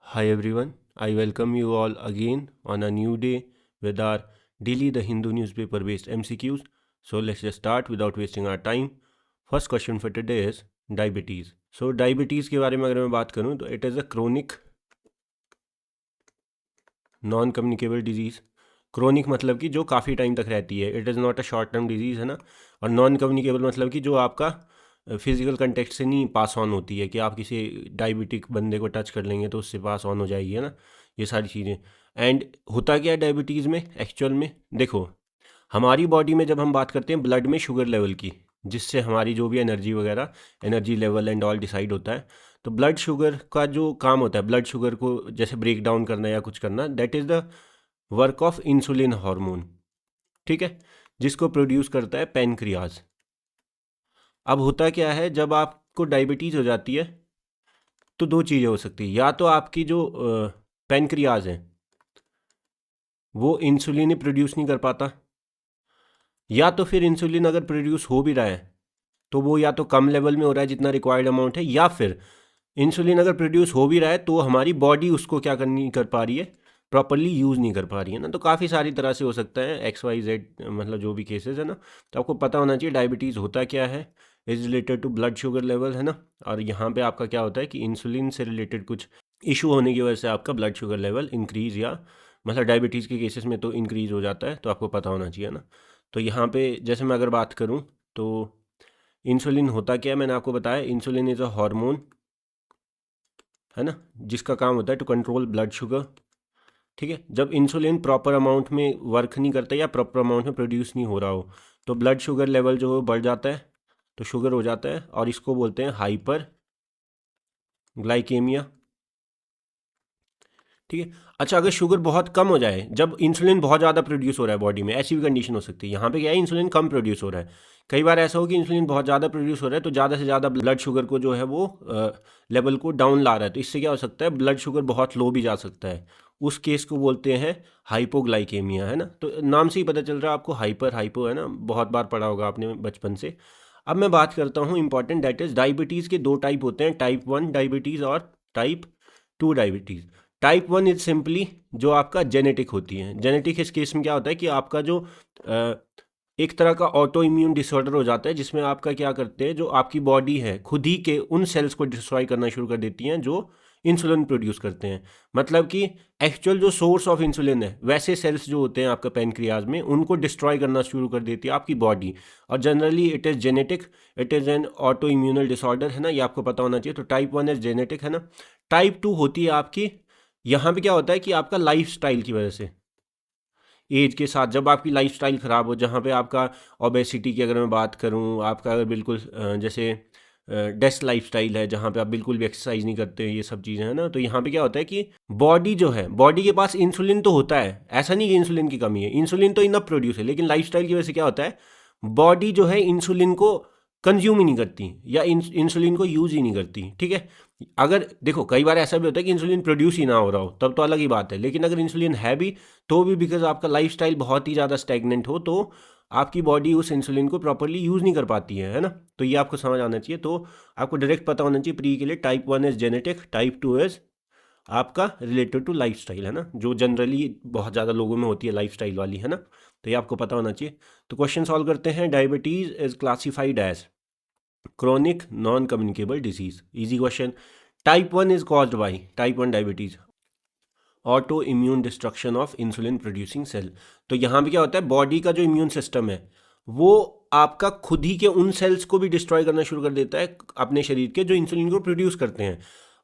Hi everyone, I welcome you all again on a new day with our daily The Hindu newspaper based MCQs. So let's just start without wasting our time. First question for today is diabetes. So diabetes के बारे में अगर मैं बात करूं तो it is a chronic non communicable disease. Chronic मतलब कि जो काफ़ी टाइम तक रहती है, it is not a short term disease, है ना। और नॉन कम्युनिकेबल मतलब कि जो आपका फिजिकल कंटेक्ट से नहीं पास ऑन होती है, कि आप किसी डायबिटिक बंदे को टच कर लेंगे तो उससे पास ऑन हो जाएगी, है ना, ये सारी चीज़ें। एंड होता क्या है डायबिटीज़ में एक्चुअल में, देखो, हमारी बॉडी में जब हम बात करते हैं ब्लड में शुगर लेवल की, जिससे हमारी जो भी एनर्जी वगैरह, energy level and all decide होता है, तो ब्लड शुगर का जो काम होता है, ब्लड शुगर को जैसे ब्रेक डाउन करना या कुछ करना, that is the work of insulin hormone. ठीक है, जिसको प्रोड्यूस करता है पेनक्रियाज। अब होता क्या है, जब आपको डायबिटीज़ हो जाती है तो दो चीज़ें हो सकती है, या तो आपकी जो पेनक्रियाज है वो इंसुलिन ही प्रोड्यूस नहीं कर पाता, या तो फिर इंसुलिन अगर प्रोड्यूस हो भी रहा है तो वो या तो कम लेवल में हो रहा है जितना रिक्वायर्ड अमाउंट है, या फिर इंसुलिन अगर प्रोड्यूस हो भी रहा है तो हमारी बॉडी उसको क्या करनी कर पा रही है, प्रॉपरली यूज़ नहीं कर पा रही है ना। तो काफ़ी सारी तरह से हो सकता है, एक्स वाई जेड, मतलब जो भी केसेस है ना। तो आपको पता होना चाहिए डायबिटीज़ होता क्या है, is related to blood sugar level, है ना। और यहाँ पे आपका क्या होता है कि इंसुलिन से रिलेटेड कुछ इशू होने की वजह से आपका ब्लड शुगर लेवल इंक्रीज़, या मतलब डायबिटीज़ के केसेस में तो इंक्रीज़ हो जाता है, तो आपको पता होना चाहिए ना। तो यहाँ पे जैसे मैं अगर बात करूँ तो इंसुलिन होता क्या है, मैंने आपको बताया इंसुलिन इज़ अ हार्मोन, है ना, जिसका काम होता है टू कंट्रोल ब्लड शुगर। ठीक है, जब इंसुलिन प्रॉपर अमाउंट में वर्क नहीं करता या प्रॉपर अमाउंट में प्रोड्यूस नहीं हो रहा हो तो ब्लड शुगर लेवल जो है बढ़ जाता है, तो शुगर हो जाता है, और इसको बोलते हैं हाइपर ग्लाइकेमिया। ठीक है। अच्छा, अगर शुगर बहुत कम हो जाए, जब इंसुलिन बहुत ज़्यादा प्रोड्यूस हो रहा है बॉडी में, ऐसी भी कंडीशन हो सकती है। यहाँ पे क्या है, इंसुलिन कम प्रोड्यूस हो रहा है। कई बार ऐसा हो कि इंसुलिन बहुत ज़्यादा प्रोड्यूस हो रहा है तो ज़्यादा से ज़्यादा ब्लड शुगर को जो है वो लेवल को डाउन ला रहा है, तो इससे क्या हो सकता है, ब्लड शुगर बहुत लो भी जा सकता है। उस केस को बोलते हैं हाइपोग्लाइकेमिया, है ना। तो नाम से ही पता चल रहा है आपको, हाइपर हाइपो, है ना, बहुत बार पढ़ा होगा आपने बचपन से। अब मैं बात करता हूँ इंपॉर्टेंट, दैट इज डायबिटीज़ के दो टाइप होते हैं, टाइप 1 डायबिटीज़ और type 2 diabetes. Type 1 is simply जो आपका जेनेटिक होती है। जेनेटिक इस केस में क्या होता है कि आपका जो अ, एक तरह का ऑटो इम्यून डिसऑर्डर हो जाता है, जिसमें आपका क्या करते हैं, जो आपकी बॉडी है खुद ही के उन सेल्स को डिस्ट्रॉय करना शुरू कर देती हैं जो इंसुलिन प्रोड्यूस करते हैं। मतलब कि एक्चुअल जो सोर्स ऑफ इंसुलिन है, वैसे सेल्स जो होते हैं आपका पेनक्रियाज में, उनको डिस्ट्रॉय करना शुरू कर देती है आपकी बॉडी। और generally it is genetic, it is an auto Emmanuel disorder, है ना, ये आपको पता होना चाहिए। तो टाइप 1 इज जेनेटिक, है ना। टाइप 2 होती है आपकी, यहाँ पे क्या होता है कि आपका लाइफस्टाइल की वजह से, एज के साथ जब आपकी लाइफस्टाइल ख़राब हो, जहाँ पे आपका ओबेसिटी की अगर मैं बात करूँ, आपका अगर बिल्कुल जैसे डेस्क लाइफस्टाइल है, जहाँ पे आप बिल्कुल भी एक्सरसाइज नहीं करते, ये सब चीज़ें हैं ना, तो यहाँ पे क्या होता है कि बॉडी जो है, बॉडी के पास इंसुलिन तो होता है, ऐसा नहीं कि इंसुलिन की कमी है, इंसुलिन तो इनफ प्रोड्यूस है, लेकिन लाइफस्टाइल की वजह से क्या होता है, बॉडी जो है इंसुलिन को कंज्यूम ही नहीं करती, या इंसुलिन को यूज़ ही नहीं करती। ठीक है। अगर देखो, कई बार ऐसा भी होता है कि इंसुलिन प्रोड्यूस ही ना हो रहा हो, तब तो अलग ही बात है, लेकिन अगर इंसुलिन है भी तो भी बिकॉज आपका लाइफस्टाइल बहुत ही ज़्यादा स्टैग्नेंट हो, तो आपकी बॉडी उस इंसुलिन को प्रॉपरली यूज़ नहीं कर पाती है ना। तो ये आपको समझ आना चाहिए। तो आपको डायरेक्ट पता होना चाहिए प्री के लिए, type 1 is genetic, type 2 is आपका रिलेटेड टू लाइफस्टाइल, है ना, जो जनरली बहुत ज़्यादा लोगों में होती है लाइफस्टाइल वाली, है ना। तो ये आपको पता होना चाहिए। तो क्वेश्चन सॉल्व करते हैं। Diabetes is classified as chronic non-communicable disease, easy question. Type 1 is caused by, type 1 diabetes, autoimmune destruction of insulin producing cell. तो यहाँ भी क्या होता है, बॉडी का जो इम्यून सिस्टम है वो आपका खुद ही के उन सेल्स को भी डिस्ट्रॉय करना शुरू कर देता है अपने शरीर के, जो इंसुलिन को प्रोड्यूस करते हैं।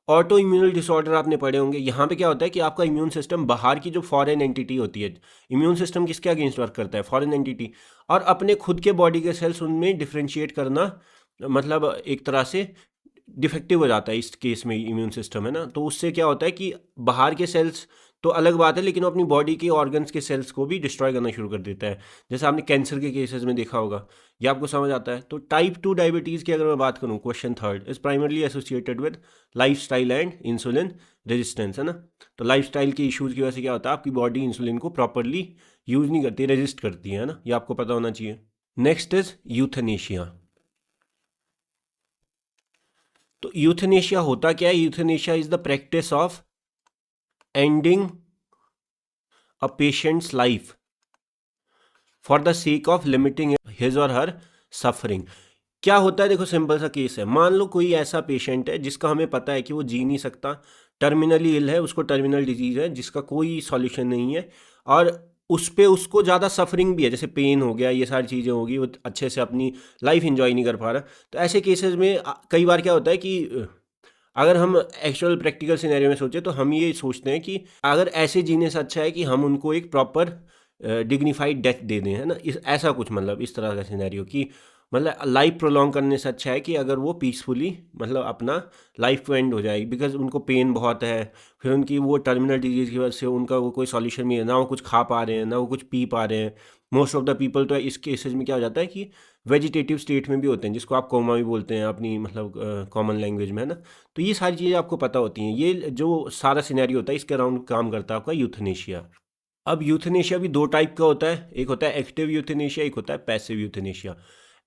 ऑटो इम्यूनल डिसऑर्डर आपने पढ़े होंगे। यहाँ पे क्या होता है कि आपका इम्यून सिस्टम बाहर की जो फॉरेन एंटिटी होती है, इम्यून सिस्टम किसके अगेंस्ट वर्क करता है, फॉरेन एंटिटी, और अपने खुद के बॉडी के सेल्स उनमें डिफ्रेंशिएट करना, मतलब एक तरह से डिफेक्टिव हो जाता है इस केस में इम्यून सिस्टम, है ना। तो उससे क्या होता है कि बाहर के सेल्स तो अलग बात है, लेकिन वो अपनी बॉडी के ऑर्गन्स के सेल्स को भी डिस्ट्रॉय करना शुरू कर देता है, जैसे आपने कैंसर के केसेस में देखा होगा। ये आपको समझ आता है। तो टाइप 2 डायबिटीज़ की अगर मैं बात करूँ, question third, is primarily associated with life style and insulin resistance, है ना। तो लाइफ स्टाइल के इशूज़ की वजह से क्या होता है, आपकी बॉडी इंसुलिन को प्रॉपरली यूज़ नहीं करती, रेजिस्ट करती है ना, ये आपको पता होना चाहिए। Next is euthanasia. तो यूथनेशिया होता क्या है, euthanasia is the practice of ending a patient's life for the sake of limiting his और हर सफरिंग। क्या होता है, देखो सिंपल सा केस है। मान लो कोई ऐसा पेशेंट है जिसका हमें पता है कि वो जी नहीं सकता, टर्मिनली इल है, उसको टर्मिनल डिजीज है जिसका कोई सॉल्यूशन नहीं है, और उस पे उसको ज़्यादा सफरिंग भी है, जैसे पेन हो गया, ये सारी चीज़ें होगी, वो अच्छे से अपनी लाइफ इंजॉय नहीं कर पा रहा। तो ऐसे केसेस में कई बार क्या होता है कि अगर हम एक्चुअल प्रैक्टिकल सिनेरियो में सोचें तो हम ये सोचते हैं कि अगर ऐसे जीने से अच्छा है कि हम उनको एक प्रॉपर डिग्निफाइड डेथ दे दें, है ना। ऐसा कुछ मतलब इस तरह का सिनेरियो कि मतलब लाइफ प्रोलॉन्ग करने से अच्छा है कि अगर वो पीसफुली मतलब अपना लाइफ को एंड हो जाएगी, बिकॉज उनको पेन बहुत है, फिर उनकी वो टर्मिनल डिजीज़ की वजह से उनका वो कोई सॉल्यूशन नहीं है, ना वो कुछ खा पा रहे हैं, ना वो कुछ पी पा रहे हैं। मोस्ट ऑफ द पीपल तो इस केसेस में क्या हो जाता है कि वेजिटेटिव स्टेट में भी होते हैं, जिसको आप कोमा भी बोलते हैं अपनी मतलब कॉमन लैंग्वेज में, है ना। तो ये सारी चीज़ें आपको पता होती हैं। ये जो सारा सिनेरियो होता है इसके अराउंड काम करता है आपका यूथनेशिया। अब यूथनेशिया भी दो टाइप का होता है, एक होता है एक्टिव यूथनेशिया, एक होता है पैसिव यूथनेशिया।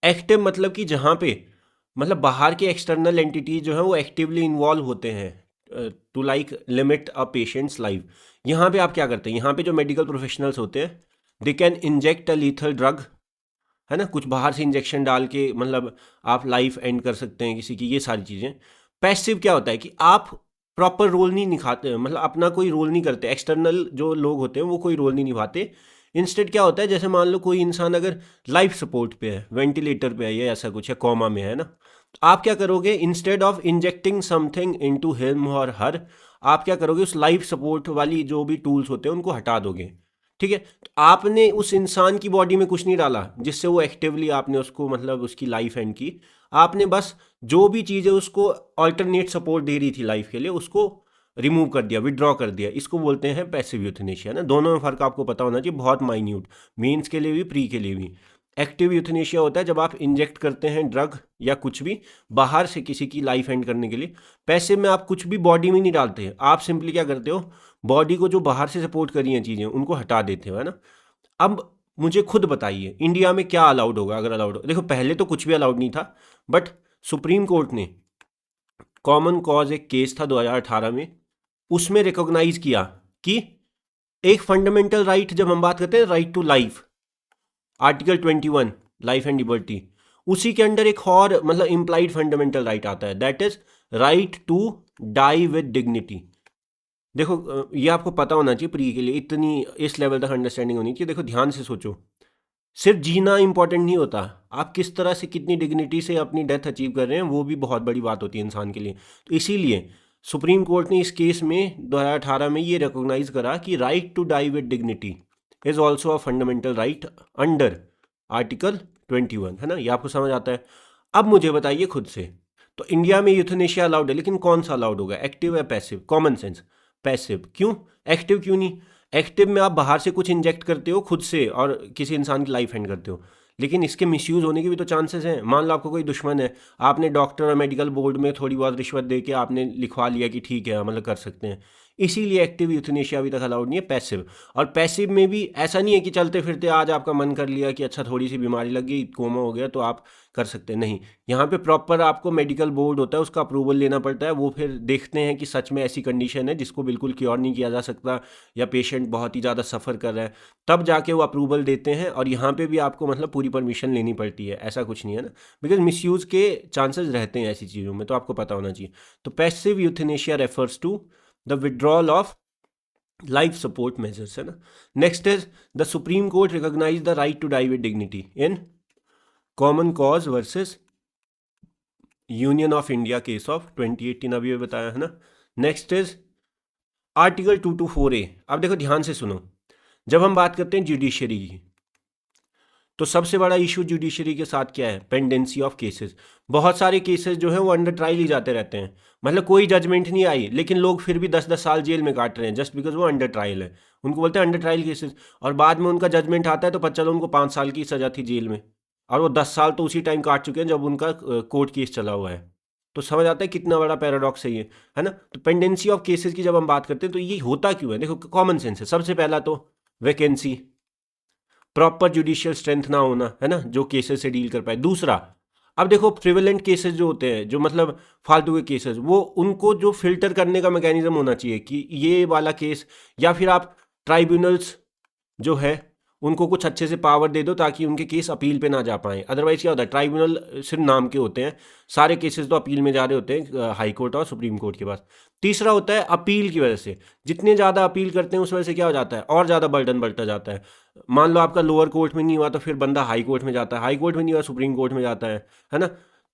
एक्टिव मतलब कि जहाँ पे मतलब बाहर के एक्सटर्नल एंटिटीज जो है वो एक्टिवली इन्वॉल्व होते हैं to like limit a patient's life. यहाँ पे आप क्या करते हैं, यहाँ पे जो मेडिकल प्रोफेशनल्स होते हैं they can inject a lethal drug, है ना, कुछ बाहर से इंजेक्शन डाल के मतलब आप लाइफ एंड कर सकते हैं किसी की, ये सारी चीज़ें। पैसिव क्या होता है कि आप प्रॉपर रोल नहीं निभाते, मतलब अपना कोई रोल नहीं करते, एक्सटर्नल जो लोग होते हैं वो कोई रोल नहीं निभाते। इंस्टेड क्या होता है, जैसे मान लो कोई इंसान अगर लाइफ सपोर्ट पे है, वेंटिलेटर पे है या ऐसा कुछ है, कोमा में है ना, तो आप क्या करोगे, instead of injecting something into him और हर, आप क्या करोगे, उस लाइफ सपोर्ट वाली जो भी टूल्स होते हैं उनको हटा दोगे। ठीक है, तो आपने उस इंसान की बॉडी में कुछ नहीं डाला जिससे वो एक्टिवली आपने उसको मतलब उसकी लाइफ एंड की। आपने बस जो भी चीज़ें उसको अल्टरनेट सपोर्ट दे रही थी लाइफ के लिए उसको रिमूव कर दिया, विड्रॉ कर दिया। इसको बोलते हैं पैसिव यूथनेशिया ना। दोनों में फ़र्क आपको पता होना चाहिए, बहुत माइन्यूट, मेंस के लिए भी प्री के लिए भी। एक्टिव यूथनेशिया होता है जब आप इंजेक्ट करते हैं ड्रग या कुछ भी बाहर से किसी की लाइफ एंड करने के लिए। पैसिव में आप कुछ भी बॉडी में नहीं डालते हैं, आप सिंपली क्या करते हो, बॉडी को जो बाहर से सपोर्ट करी हैं चीज़ें उनको हटा देते हो, है ना। अब मुझे खुद बताइए इंडिया में क्या अलाउड होगा, अगर अलाउड हो। देखो पहले तो कुछ भी अलाउड नहीं था, बट सुप्रीम कोर्ट ने कॉमन कॉज एक केस था 2018 में, उसमें रिकॉग्नाइज किया कि एक फंडामेंटल राइट, जब हम बात करते हैं right to life, article 21 life and liberty, उसी के अंडर एक और मतलब इम्प्लाइड फंडामेंटल राइट आता है, that is right to die with dignity. देखो ये आपको पता होना चाहिए प्री के लिए, इतनी इस लेवल तक अंडरस्टैंडिंग होनी चाहिए। देखो ध्यान से सोचो, सिर्फ जीना इंपॉर्टेंट नहीं होता, आप किस तरह से कितनी डिग्निटी से अपनी डेथ अचीव कर रहे हैं वो भी बहुत बड़ी बात होती है इंसान के लिए। तो इसीलिए सुप्रीम कोर्ट ने इस केस में 2018 में ये रिकॉग्नाइज करा कि right to die with dignity is also a fundamental right under article 21, है ना। ये आपको समझ आता है। अब मुझे बताइए खुद से, तो इंडिया में यूथनेशिया अलाउड है, लेकिन कौन सा अलाउड होगा, एक्टिव या पैसिव? Common sense, passive. क्यों, एक्टिव क्यों नहीं? एक्टिव में आप बाहर से कुछ इंजेक्ट करते हो खुद से और किसी इंसान की लाइफ एंड करते हो, लेकिन इसके मिसयूज़ होने के भी तो चांसेस हैं। मान लो आपको कोई दुश्मन है, आपने डॉक्टर और मेडिकल बोर्ड में थोड़ी बहुत रिश्वत दे के आपने लिखवा लिया कि ठीक है मतलब कर सकते हैं, इसीलिए एक्टिव यूथनेशिया अभी तक अलाउड नहीं है, पैसिव। और पैसिव में भी ऐसा नहीं है कि चलते फिरते आज आपका मन कर लिया कि अच्छा थोड़ी सी बीमारी लग गई, कोमा हो गया तो आप कर सकते हैं, नहीं। यहाँ पे प्रॉपर आपको मेडिकल बोर्ड होता है, उसका अप्रूवल लेना पड़ता है, वो फिर देखते हैं कि सच में ऐसी कंडीशन है जिसको बिल्कुल क्योर नहीं किया जा सकता या पेशेंट बहुत ही ज़्यादा सफ़र कर रहा है, तब जाके वो अप्रूवल देते हैं। और यहाँ पे भी आपको मतलब पूरी परमिशन लेनी पड़ती है, ऐसा कुछ नहीं है ना, बिकॉज मिसयूज़ के चांसेस रहते हैं ऐसी चीज़ों में, तो आपको पता होना चाहिए। तो passive euthanasia refers to the withdrawal of life support measures, है ना। Next is the Supreme Court recognise the right to die with dignity in common cause versus Union of India case of 2018, अभी ये बताया है ना। Next is article 224A। अब देखो ध्यान से सुनो, जब हम बात करते हैं जुडिशरी की, तो सबसे बड़ा इशू जुडिशरी के साथ क्या है, पेंडेंसी ऑफ केसेस। बहुत सारे केसेस जो है वो अंडर ट्रायल ही जाते रहते हैं, मतलब कोई जजमेंट नहीं आई लेकिन लोग फिर भी 10-10 साल जेल में काट रहे हैं जस्ट बिकॉज वो अंडर ट्रायल है, उनको बोलते हैं अंडर ट्रायल केसेस। और बाद में उनका जजमेंट आता है तो पता चलो उनको 5 साल की सज़ा थी जेल में, और वो 10 साल तो उसी टाइम काट चुके हैं जब उनका कोर्ट केस चला हुआ है। तो समझ आता है कितना बड़ा पैराडॉक्स है ये, है ना। तो पेंडेंसी ऑफ केसेस की जब हम बात करते हैं तो ये होता क्यों है, देखो कॉमन सेंस है। सबसे पहला तो वैकेंसी, प्रॉपर जुडिशियल स्ट्रेंथ ना होना, है ना, जो केसेस से डील कर पाए। दूसरा, अब देखो प्रिवेलेंट केसेस जो होते हैं, जो मतलब फालतू के केसेस, वो उनको जो फिल्टर करने का मैकेनिज्म होना चाहिए कि ये वाला केस, या फिर आप ट्राइब्यूनल्स जो है उनको कुछ अच्छे से पावर दे दो ताकि उनके केस अपील पे ना जा पाए। अदरवाइज क्या होता है, ट्राइब्यूनल सिर्फ नाम के होते हैं, सारे केसेस तो अपील में जा रहे होते हैं हाई कोर्ट और सुप्रीम कोर्ट के पास। तीसरा होता है अपील की वजह से, जितने ज़्यादा अपील करते हैं उस वजह से क्या हो जाता है, और ज़्यादा बर्डन बढ़ता जाता है। मान लो आपका लोअर कोर्ट में नहीं हुआ तो फिर बंदा हाई कोर्ट में जाता है, हाई कोर्ट में नहीं हुआ सुप्रीम कोर्ट में जाता है ना।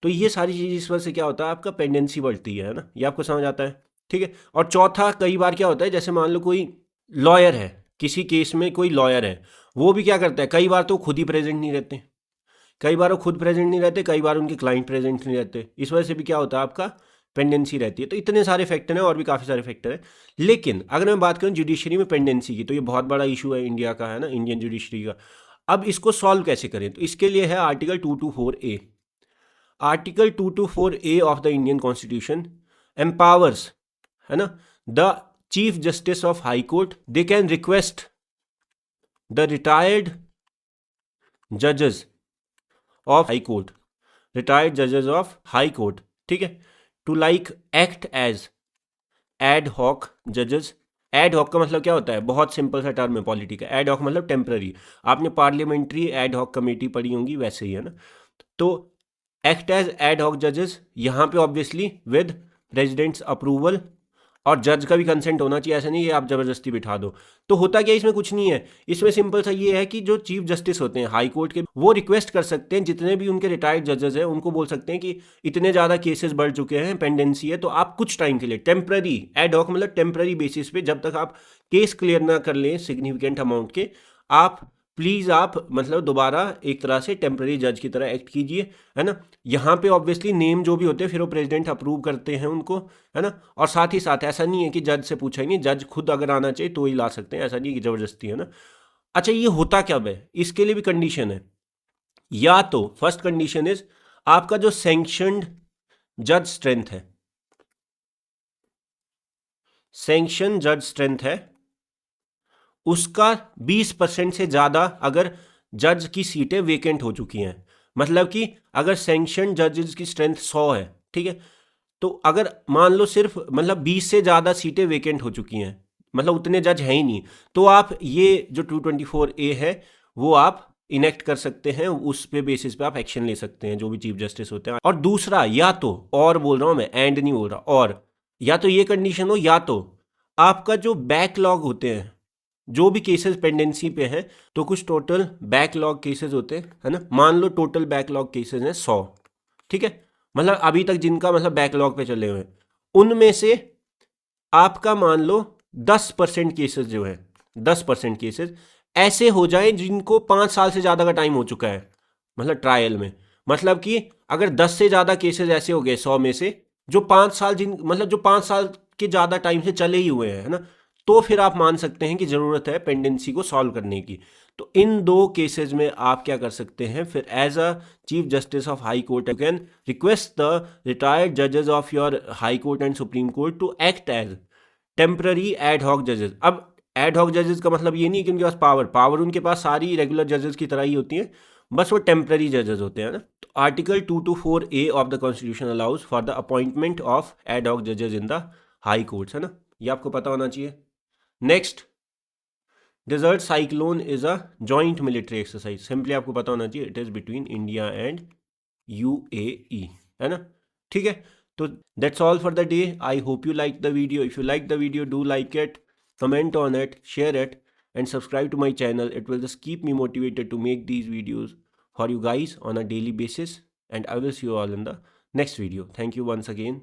तो ये सारी चीज़ इस वजह से क्या होता है, आपका पेंडेंसी बढ़ती है ना, ये आपको समझ आता है, ठीक है। और चौथा, कई बार क्या होता है, जैसे मान लो कोई लॉयर है, किसी केस में कोई लॉयर है, वो भी क्या करता है, कई बार तो खुद ही प्रेजेंट नहीं रहते, कई बार वो खुद प्रेजेंट नहीं रहते, कई बार उनके क्लाइंट प्रेजेंट नहीं रहते, इस वजह से भी क्या होता है, आपका पेंडेंसी रहती है। तो इतने सारे फैक्टर हैं, और भी काफ़ी सारे फैक्टर हैं। लेकिन अगर मैं बात करूं जुडिशरी में पेंडेंसी की, तो ये बहुत बड़ा इशू है इंडिया का, है ना, इंडियन जुडिशरी का। अब इसको सॉल्व कैसे करें, तो इसके लिए है article 224A। Article 224A of the Indian constitution empowers, है ना, the chief justice of high court, they can request the retired जजेस ऑफ हाई कोर्ट, रिटायर्ड जजेस ऑफ हाई कोर्ट, ठीक है, to like act as add hoc जजेस। Ad hoc का मतलब क्या होता है, बहुत सिंपल सा टर्म है पॉलिटी का, एड हॉक मतलब टेम्पररी। आपने पार्लियामेंट्री एड हॉक कमेटी पढ़ी होंगी, वैसे ही है ना। तो एक्ट एज एड हॉक जजेस, यहाँ पे ऑब्वियसली विद प्रेसिडेंट्स अप्रूवल, और जज का भी कंसेंट होना चाहिए, ऐसा नहीं है आप जबरदस्ती बिठा दो। तो होता क्या, इसमें कुछ नहीं है, इसमें सिंपल सा ये है कि जो चीफ जस्टिस होते हैं हाई कोर्ट के, वो रिक्वेस्ट कर सकते हैं जितने भी उनके रिटायर्ड जजेस हैं, उनको बोल सकते हैं कि इतने ज़्यादा केसेस बढ़ चुके हैं, पेंडेंसी है, तो आप कुछ टाइम के लिए टेम्पररी, एड हॉक मतलब टेम्पररी बेसिस पे, जब तक आप केस क्लियर ना कर लें सिग्निफिकेंट अमाउंट के, आप प्लीज़ आप मतलब दोबारा एक तरह से टेम्पररी जज की तरह एक्ट कीजिए, है ना। यहाँ पे ऑब्वियसली नेम जो भी होते हैं फिर वो प्रेसिडेंट अप्रूव करते हैं उनको, है ना। और साथ ही साथ ऐसा नहीं है कि जज से पूछा ही नहीं, जज खुद अगर आना चाहिए तो ही ला सकते हैं, ऐसा नहीं है कि ज़बरदस्ती, है ना। अच्छा, ये होता क्या है, इसके लिए भी कंडीशन है। या तो फर्स्ट कंडीशन इज आपका जो सैंक्शनड जज स्ट्रेंथ है, सैंक्शन जज स्ट्रेंथ है, उसका 20% से ज़्यादा अगर जज की सीटें वेकेंट हो चुकी हैं, मतलब कि अगर सैंक्शन जजेस की स्ट्रेंथ 100 है, ठीक है, तो अगर मान लो सिर्फ मतलब 20 से ज़्यादा सीटें वेकेंट हो चुकी हैं, मतलब उतने जज हैं ही नहीं, तो आप ये जो 224A है वो आप इनेक्ट कर सकते हैं, उस पे बेसिस पे आप एक्शन ले सकते हैं जो भी चीफ जस्टिस होते हैं। और दूसरा, या तो, और बोल रहा हूँ मैं, एंड नहीं बोल रहा, और या तो ये कंडीशन हो, या तो आपका जो बैकलॉग होते हैं, जो भी केसेस पेंडेंसी पे हैं, तो कुछ टोटल बैकलॉग केसेस होते हैं, है ना, मान लो टोटल बैकलॉग केसेस हैं 100, ठीक है, मतलब अभी तक जिनका मतलब बैकलॉग पे चले हुए हैं, उनमें से आपका मान लो 10% केसेस जो है, 10% केसेस ऐसे हो जाए जिनको 5 साल से ज़्यादा का टाइम हो चुका है, मतलब ट्रायल में। मतलब कि अगर 10 से ज़्यादा केसेस ऐसे हो गए 100 में से, जो 5 साल मतलब जो 5 साल के ज़्यादा टाइम से चले ही हुए हैं, है ना, तो फिर आप मान सकते हैं कि ज़रूरत है पेंडेंसी को सॉल्व करने की। तो इन दो केसेस में आप क्या कर सकते हैं, फिर as a chief justice of high court you can request the retired जजेस of your high court and supreme court to act as temporary add hoc जजेस। अब एड हॉक जजेस का मतलब ये नहीं कि उनके पास पावर उनके पास सारी रेगुलर जजेस की तरह ही होती हैं, बस वो टेम्पररी जजेस होते हैं ना। तो article 224A of the constitution allows for the appointment of ad hoc जजेस इन द हाई कोर्ट्स, है ना, ये आपको पता होना चाहिए। Next, desert cyclone is a joint military exercise, simply आपको पता होना चाहिए, it is between India and UAE, है ना, ठीक है। तो that's all for the day. I hope you like the video. If you like the video, do like it, comment on it, share it, and subscribe to my channel. It will just keep me motivated to make these videos for you guys on a daily basis, and I will see you all in the next video. Thank you once again.